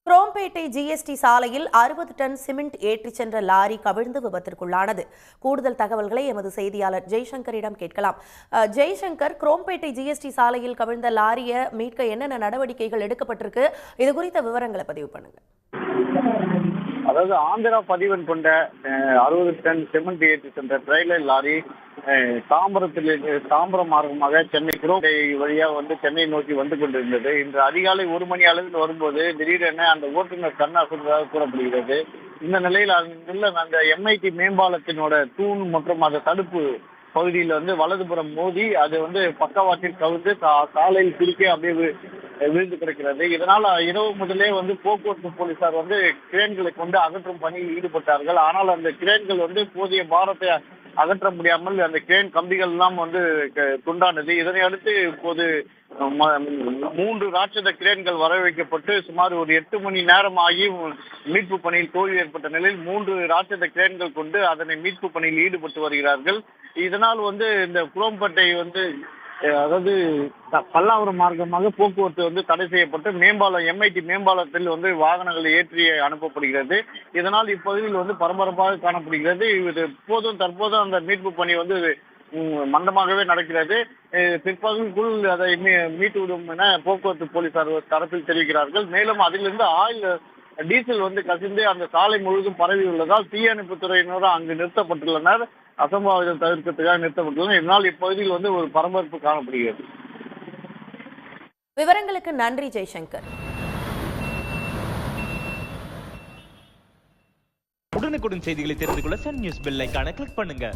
Chromepet GST சாலையில் 60 ton cement ஏற்றிச் சென்ற லாரி கவிழ்ந்து விபத்திற்குள்ளானது. கூடுதல் தகவல்களை எமது செய்தியாளர் ஜெய்சங்கரிடம் கேட்கலாம். ஜெய்சங்கர், குரோம்பேட்டை ஜிஎஸ்டி சாலையில் கவிழ்ந்த லாரியை மீட்க என்னென்ன நடவடிக்கைகள் எடுக்கப்பட்டிருக்கு? இது குறித்த விவரங்களை பதிவு பண்ணுங்க. அதாவது ஆந்திரா பதிவெண் கொண்ட 60 டன் சிமெண்ட் ஏற்றி சென்ற டிரைலர் லாரி தாம்பரம் மார்க்கமாக சென்னை குரோம்பேட்டை வழியாக சென்னை நோக்கி வந்து கொண்டிருந்தது. இன்று அதிகாலை 1 மணி அளவில் வரும்போது திடீரென அந்த ஓட்டுநர் கண் அசைந்ததாக கூறப்படுகிறது. இந்த நிலையில் அங்குள்ள அந்த எம்ஐடி மேம்பாலத்தினோட தூண் மற்றும் அந்த தடுப்பு பகுதியில் வலதுபுறம் மோதி அது பக்கவாட்டில் கவிழ்ந்து சாலையில் குறுக்கே அப்படியே விழுந்து கிடக்கிறது. இதனால் இரவு முதலே போக்குவரத்து போலீசார் கிரேன்களை கொண்டு அகற்றும் பணியில் ஈடுபட்டார்கள். ஆனால் அந்த கிரேன்கள் போதிய பாரத்தை அகற்ற முடியாமல் அந்த கிரேன் கம்பிகள் எல்லாம் துண்டானது. இதனை அடுத்து இப்போது 3 ராட்சத கிரேன்கள் வரவைக்கப்பட்டு சுமார் ஒரு 8 மணி நேரம் ஆகி மீட்பு பணியில் தோல்வி ஏற்பட்ட நிலையில் 3 ராட்சத கிரேன்கள் கொண்டு அதனை மீட்பு பணியில் ஈடுபட்டு வருகிறார்கள். இதனால் இந்த குரோம்பேட்டை அதாவது பல்லாவரம் மார்க்கமாக போக்குவரத்து தடை செய்யப்பட்டு மேம்பாலம் எம்ஐடி மேம்பாலத்தில் வாகனங்களை ஏற்றி அனுப்பப்படுகிறது. இதனால் இப்பகுதியில் பரபரப்பாக காணப்படுகிறது. இது தற்போதும் அந்த மீட்பு பணி மந்தமாகவே நடக்கிறது. பிற்பகலுக்குள் அதை மீட்டு விடும் என போக்குவரத்து போலீசார் தரப்பில் தெரிவிக்கிறார்கள். மேலும் அதிலிருந்து டீசல் கசிந்து அந்த சாலை முழுவதும் பரவி உள்ளதால் தீயணைப்புத் துறையினரும் அங்கு நிறுத்தப்பட்டுள்ளனர். அசம்பாவிதம் தவிர்க்கிறதுக்காக நிறுத்தப்பட்டுள்ளனர். இதனால் இப்பகுதியில் ஒரு பரபரப்பு காணப்படுகிறது. விவரங்களுக்கு நன்றி ஜெய்சங்கர். உடனுக்குடன் செய்திகளை தெரிந்து கொள்ள சன் நியூஸ் பெல் ஐகானை கிளிக் பண்ணுங்க.